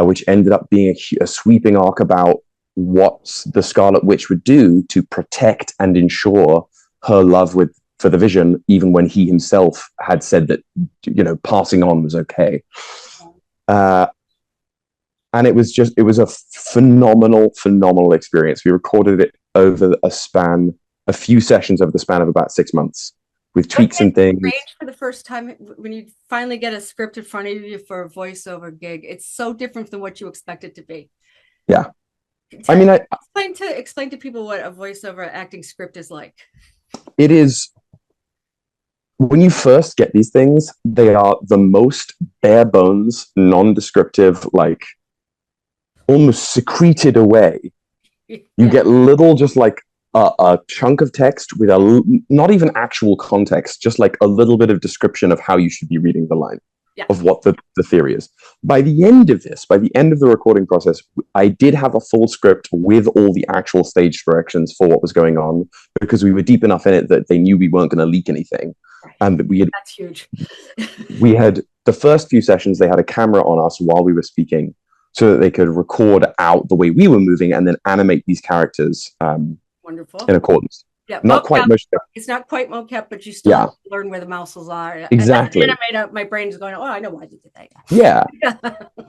which ended up being a sweeping arc about what the Scarlet Witch would do to protect and ensure her love for the Vision, even when he himself had said that, passing on was okay. And it was a phenomenal experience. We recorded it over a few sessions over the span of about 6 months with tweaks and things. For the first time, when you finally get a script in front of you for a voiceover gig, it's so different than what you expect it to be. Yeah. Explain to people what a voiceover acting script is like. It is, when you first get these things, they are the most bare bones, non-descriptive, like almost secreted away. You get little, just like a chunk of text with not even actual context, just like a little bit of description of how you should be reading the line, of what the theory is. By the end of the recording process, I did have a full script with all the actual stage directions for what was going on, because we were deep enough in it that they knew we weren't going to leak anything. And that that's huge. We had the first few sessions, they had a camera on us while we were speaking so that they could record out the way we were moving and then animate these characters wonderful in accordance. Yeah, not quite motion. It's not quite mocap, but you still learn where the muscles are. Exactly. And my brain is going, oh, I know why they did that. Yeah.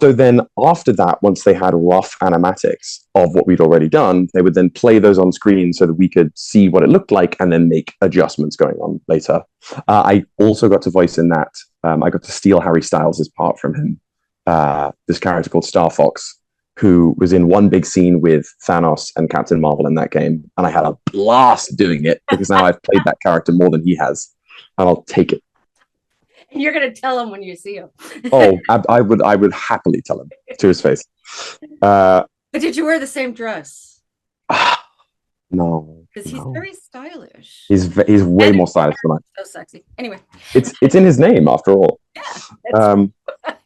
So then after that, once they had rough animatics of what we'd already done, they would then play those on screen so that we could see what it looked like and then make adjustments going on later. I also got to voice in that. I got to steal Harry Styles' part from him. This character called Star Fox, who was in one big scene with Thanos and Captain Marvel in that game. And I had a blast doing it because now I've played that character more than he has. And I'll take it. And you're going to tell him when you see him. Oh, I would happily tell him to his face. But did you wear the same dress? No. Because he's very stylish. He's way more stylish than I. So sexy. Anyway. It's in his name, after all. Yeah.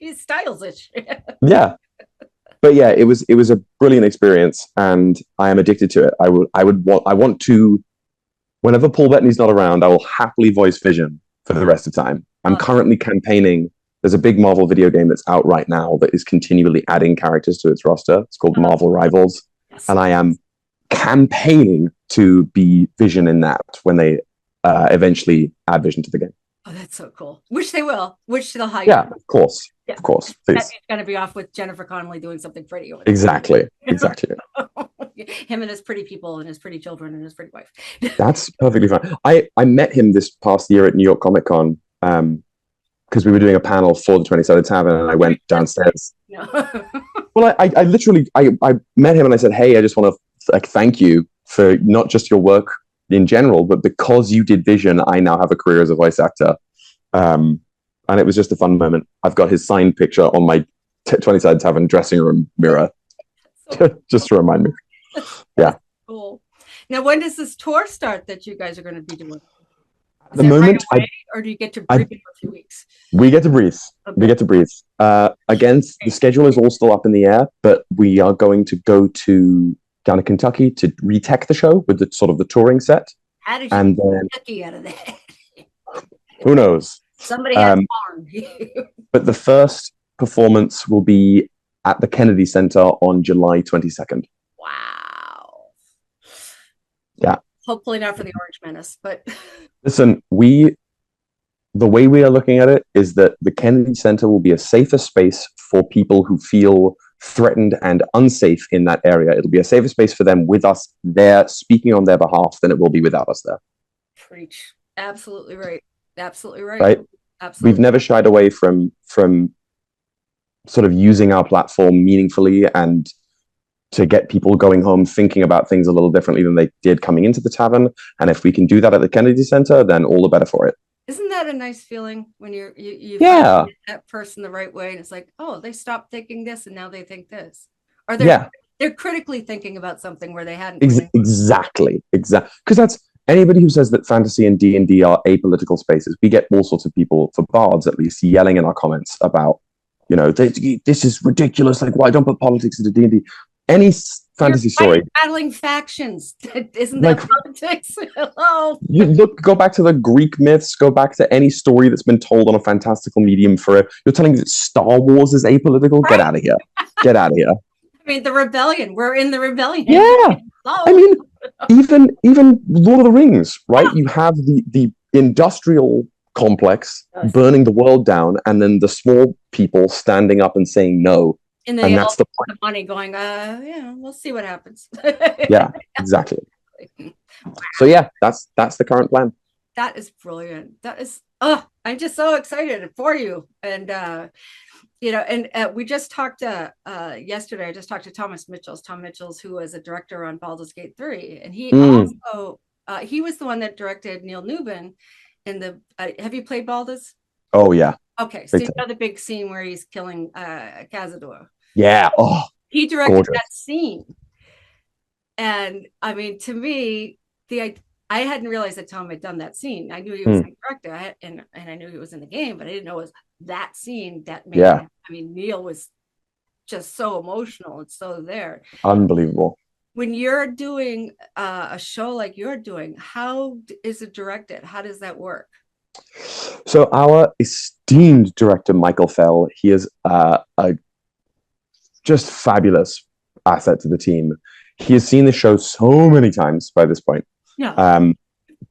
He's stylish. Yeah. But yeah, it was a brilliant experience, and I am addicted to it. I want to, whenever Paul Bettany's not around, I will happily voice Vision for the rest of time. I'm currently campaigning. There's a big Marvel video game that's out right now that is continually adding characters to its roster. It's called Marvel Rivals. Yes. And I am campaigning to be Vision in that when they eventually add Vision to the game. Oh, that's so cool. Which they will. Which they'll hire. Yeah, of course. Yeah. Of course. Please. He's going to be off with Jennifer Connelly doing something pretty. Exactly. Him and his pretty people and his pretty children and his pretty wife. That's perfectly fine. I met him this past year at New York Comic Con because we were doing a panel for the 20-Sided Tavern, and I went downstairs. No. Well, I literally met him and I said, hey, I just want to thank you for not just your work in general, but because you did Vision, I now have a career as a voice actor. And it was just a fun moment. I've got his signed picture on my 20-Sided Tavern dressing room mirror, just to remind me. That's cool. Now, when does this tour start that you guys are going to be doing? At the moment, or do you get to breathe for a few weeks? We get to breathe. Okay. We get to breathe. Again, the schedule is all still up in the air, but we are going to go down to Kentucky to retech the show with the sort of the touring set. How did you get Kentucky out of that? Who knows? Somebody had a farm. But the first performance will be at the Kennedy Center on July 22nd. Wow. Yeah. Hopefully not for the Orange Menace, but Listen, the way we are looking at it is that the Kennedy Center will be a safer space for people who feel threatened and unsafe in that area. It'll be a safer space for them with us there speaking on their behalf than it will be without us there. preach. Absolutely right. Absolutely right. Right? We've Absolutely. never shied away from sort of using our platform meaningfully and to get people going home thinking about things a little differently than they did coming into the tavern. And if we can do that at the Kennedy Center, then all the better for it. Isn't that a nice feeling when you finally Yeah. get that person the right way and it's like, oh, they stopped thinking this and now they think this. Or Yeah. they're critically thinking about something where they hadn't Exactly. Because that's anybody who says that fantasy and D&D are apolitical spaces. We get all sorts of people, for bards at least, yelling in our comments about, this is ridiculous. Like, why don't put politics into D&D? Any fantasy story, battling factions. Isn't like, that politics? Hello. go back to the Greek myths, go back to any story that's been told on a fantastical medium you're telling me that Star Wars is apolitical? Right? Get out of here. Get out of here. I mean, the rebellion. We're in the rebellion. Yeah. I mean, even Lord of the Rings, right? You have the industrial complex burning the world down, and then the small people standing up and saying no. And that's the point. The money going, yeah, we'll see what happens. Yeah, exactly. So yeah, that's the current plan. That is brilliant. That is, I'm just so excited for you. And we just talked yesterday. I just talked to Tom Mitchells, who was a director on Baldur's Gate 3, and he also he was the one that directed Neil Newbin in the. Have you played Baldur's? Oh yeah. Okay, so you know the big scene where he's killing Cazador. Yeah. Oh, he directed that scene, and I mean, to me, I hadn't realized that Tom had done that scene. I knew he was the director, and I knew he was in the game, but I didn't know it was that scene that made. Yeah. I mean, Neil was just so emotional and so there. Unbelievable. When you're doing a show like you're doing, how is it directed? How does that work? So our esteemed director, Michael Fell, he is a just fabulous asset to the team. He has seen the show so many times by this point. Yeah.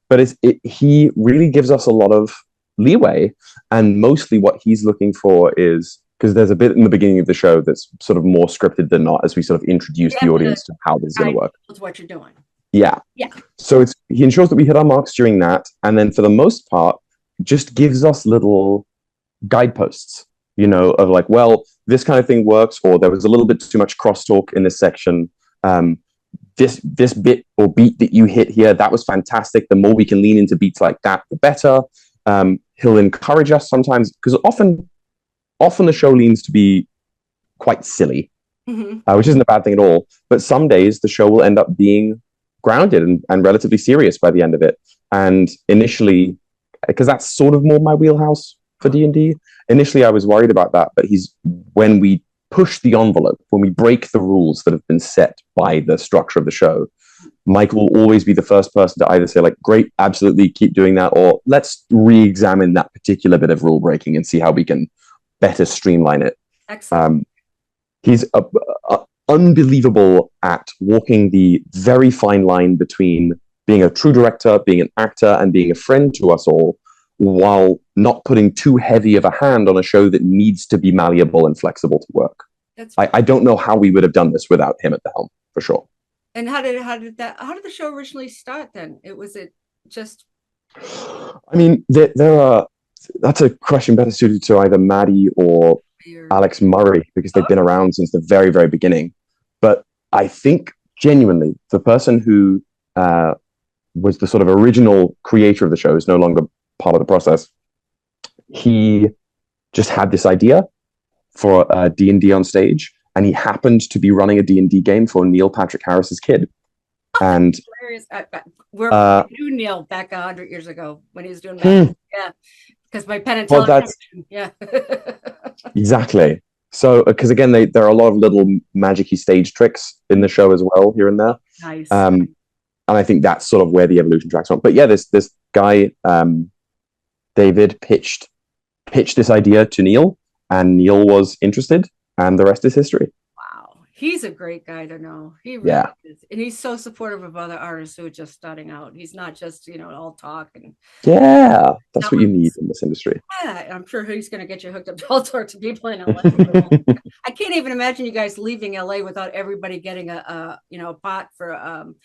But he really gives us a lot of leeway, and mostly what he's looking for is, because there's a bit in the beginning of the show that's sort of more scripted than not, as we sort of introduce the audience to how this is going to work. That's what you're doing. Yeah. Yeah. So he ensures that we hit our marks during that, and then for the most part, just gives us little guideposts, of like, well, this kind of thing works, or there was a little bit too much crosstalk in this section. This bit or beat that you hit here, that was fantastic. The more we can lean into beats like that, the better. He'll encourage us sometimes, because often the show leans to be quite silly, which isn't a bad thing at all. But some days the show will end up being grounded and relatively serious by the end of it. And initially, because that's sort of more my wheelhouse for D&D, initially I was worried about that. But when we push the envelope, when we break the rules that have been set by the structure of the show, Mike will always be the first person to either say, like, great, absolutely, keep doing that, or let's re-examine that particular bit of rule breaking and see how we can better streamline it. Excellent. He's unbelievable at walking the very fine line between being a true director, being an actor, and being a friend to us all, while not putting too heavy of a hand on a show that needs to be malleable and flexible to work. I don't know how we would have done this without him at the helm, for sure. And how did the show originally start then? I mean, that's a question better suited to either Maddie or Alex Murray, because they've been around since the very, very beginning. But I think genuinely the person who was the sort of original creator of the show is no longer part of the process. He just had this idea for D&D on stage, and he happened to be running a D&D game for Neil Patrick Harris's kid. And we knew Neil back 100 years ago when he was doing that. Yeah, because my Penn and Teller. Yeah, exactly. So, because again, there are a lot of little magic-y stage tricks in the show as well, here and there. Nice. And I think that's sort of where the evolution tracks on. But yeah, this guy, David, pitched this idea to Neil, and Neil was interested, and the rest is history. Wow. He's a great guy to know. He really Yeah, is. And he's so supportive of other artists who are just starting out. He's not just, all talk and yeah, that's not what like, you need in this industry. yeah, I'm sure he's going to get you hooked up to all sorts of people in LA. I can't even imagine you guys leaving LA without everybody getting a pot for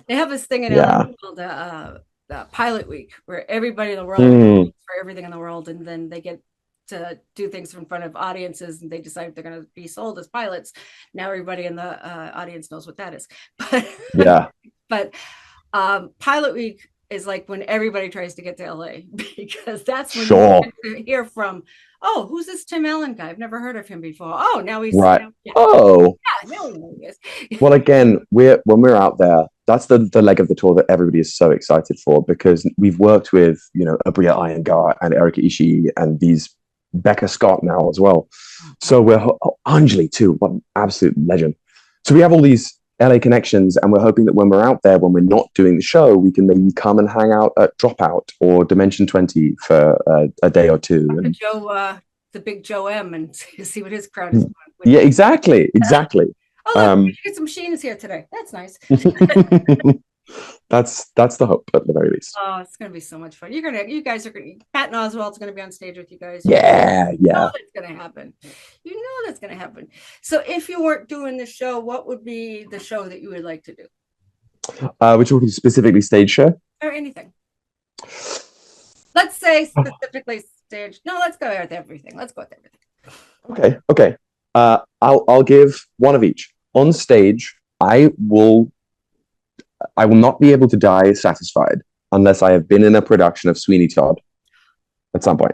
they have this thing in LA Yeah. called Pilot Week where everybody in the world Mm, for everything in the world, and then they get to do things in front of audiences, and they decide they're going to be sold as pilots. Now everybody in the audience knows what that is, but yeah, but Pilot Week is like when everybody tries to get to LA because that's when you sure. get to hear from, oh, who's this Tim Allen guy? I've never heard of him before. Oh, now he's, Right. yeah, Oh, now we know who he is. well, again, when we're out there, that's the leg of the tour that everybody is so excited for because we've worked with Abria Iyengar and Erika Ishii and these Becca Scott now as well. So Anjali too, what an absolute legend. So we have all these LA connections, and we're hoping that when we're out there, when we're not doing the show, we can maybe come and hang out at Dropout or Dimension 20 for a day or two. And The big Joe M, and see what his crowd is yeah, doing. exactly, exactly. Oh, look, we Um, get some machines here today. That's nice. that's the hope at the very least. Oh, it's gonna be so much fun. You guys are gonna. Pat and Oswald's gonna be on stage with you guys. You Yeah, know yeah. that's gonna happen. You know that's gonna happen. So, if you weren't doing the show, what would be the show that you would like to do, We're talking specifically stage show. or anything? Let's say specifically stage. No, let's go with everything. Let's go with everything. Okay, okay. I'll give one of each. On stage, I will not be able to die satisfied unless I have been in a production of Sweeney Todd at some point.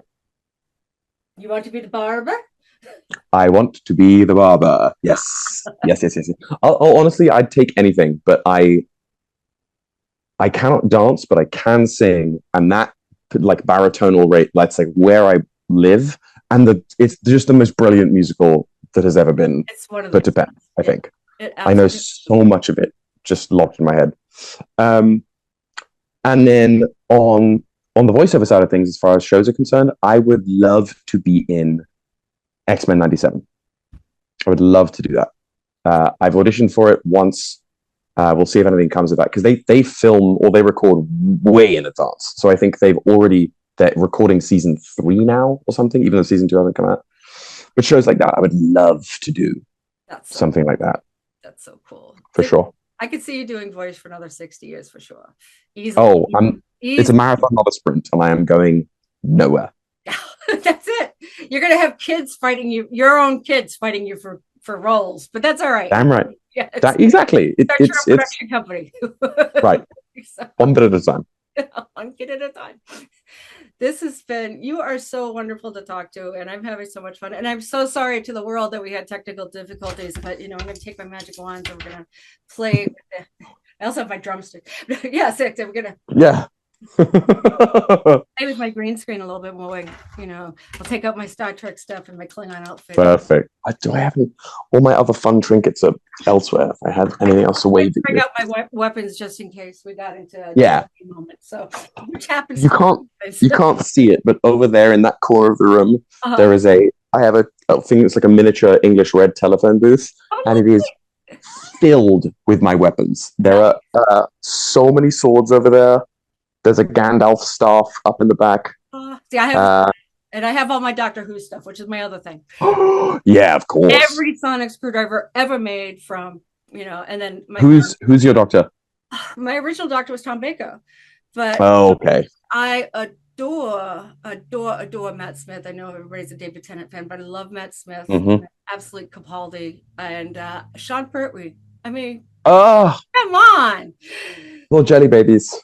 You want to be the barber? I want to be the barber. Yes, yes, yes, yes. Yes. Honestly, I'd take anything, but I cannot dance, but I can sing, and that like baritonal rate, that's like where I live, and it's just the most brilliant musical that has ever been It's one of put to those. pen. I think It I know absolutely. so much of it just locked in my head. Um, and then on the voiceover side of things, as far as shows are concerned, I would love to be in X-Men '97. I would love to do that. I've auditioned for it once. We'll see if anything comes of that because they film or they record way in advance. So I think they're recording season 3 now or something, even though season 2 hasn't come out. But shows like that, I would love to do That's so. something like that That's so cool. for sure. I could see you doing voice for another 60 years for sure. Easily. Oh, it's a Easily. marathon, not a sprint, and I am going nowhere. That's it. You're gonna have kids fighting you, your own kids fighting you for roles, but that's all right. Damn right. Yes. That exactly. Start your own production company. Right. So, 1 bit at a time. one kid at a time. This has been, you are so wonderful to talk to, and I'm having so much fun. And I'm so sorry to the world that we had technical difficulties, but I'm going to take my magic wands and we're going to play. I also have my drumstick. Yeah, 6. I'm going to Yeah. play with my green screen a little bit more. I'll take out my Star Trek stuff and my Klingon outfit. Perfect. Do I have all my other fun trinkets are elsewhere? If I had anything else to wave at Bring you. out my weapons just in case we got into a moment. So, which happens. You can't see it, but over there in that corner of the room, there is I have a thing that's like a miniature English red telephone booth, and it is filled with my weapons. There are so many swords over there. There's a Gandalf staff up in the back. See, I have all my Doctor Who stuff, which is my other thing. Yeah, of course. Every sonic screwdriver ever made from, and then who's your doctor? My original doctor was Tom Baker, but okay. I adore Matt Smith. I know everybody's a David Tennant fan, but I love Matt Smith. Mm-hmm. Absolute Capaldi and Sean Pertwee. I mean, come on, little jelly babies.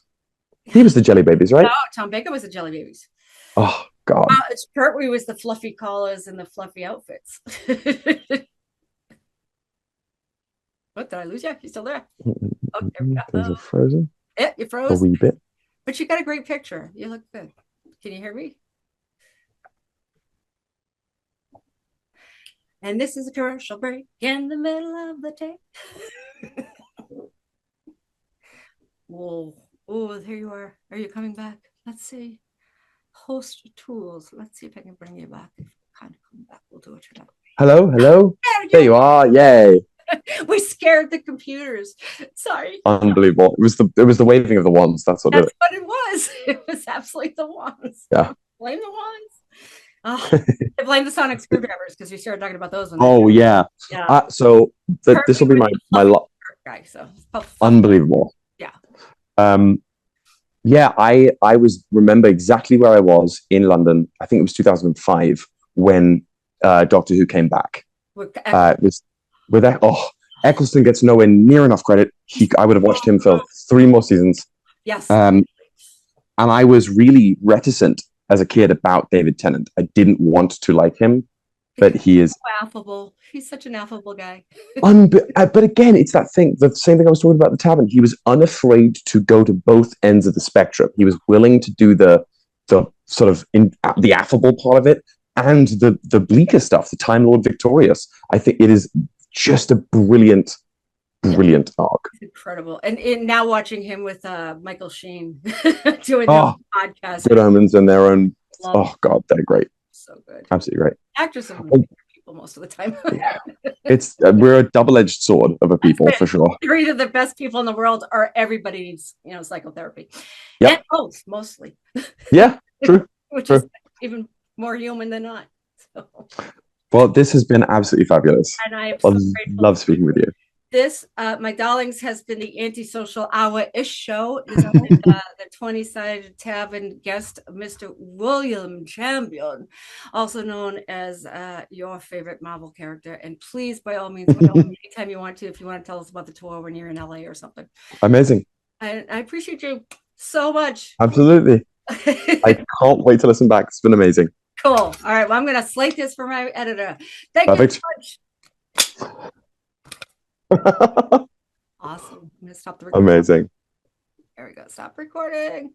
He was the jelly babies, right? No, Tom Baker was the jelly babies. Oh God. Pertwee was the fluffy collars and the fluffy outfits. What, did I lose you? You still there? Oh, there we go. Things are frozen. Yeah, you froze. A wee bit. But you got a great picture. You look good. Can you hear me? And this is a commercial break in the middle of the day. Whoa. Oh, here you are. Are you coming back? Let's see. Host tools. Let's see if I can bring you back. If you kind of come back, we'll do it. Hello. There you are. Yay. We scared the computers. Sorry. Unbelievable. It was the waving of the wands. That's what did That's it. what it was. It was absolutely the wands. Yeah. Blame the wands. Oh, I blame the sonic screwdrivers because we started talking about those. Oh yeah. Yeah. So this will Kirby be was my a guy, so unbelievable. yeah. Um, yeah, I was remember exactly where I was in London. I think it was 2005 when Doctor Who came back. It was with that. Oh, Eccleston gets nowhere near enough credit. I would have watched him for 3 more seasons. Yes. And I was really reticent as a kid about David Tennant. I didn't want to like him, but he is affable. He's such an affable guy. but again, it's that thing, the same thing I was talking about at the tavern. He was unafraid to go to both ends of the spectrum. He was willing to do the sort of the affable part of it and the bleaker stuff, the Time Lord Victorious. I think it is just a brilliant arc. It's incredible. And now watching him with Michael Sheen doing the podcast. Good Omens and their own. Oh God, they're great. So good. Absolutely great. Actors are people most of the time. Yeah. It's we're a double-edged sword of a people for sure. Three of the best people in the world are everybody needs, psychotherapy. Yeah. And both, mostly. Yeah, true. Which is even more human than not. So. Well, this has been absolutely fabulous. And I am so grateful. Love speaking with you. This, my darlings, has been the Aunty Sochelle Hour-ish show. The 20-sided tavern guest, Mr. William Champion, also known as your favorite Marvel character. And please, by all means, anytime you want to, if you want to tell us about the tour when you're in LA or something. Amazing. I appreciate you so much. Absolutely. I can't wait to listen back. It's been amazing. Cool. All right. Well, I'm going to slate this for my editor. Thank you so much. Awesome. I'm going to stop the recording. Amazing. There we go. Stop recording.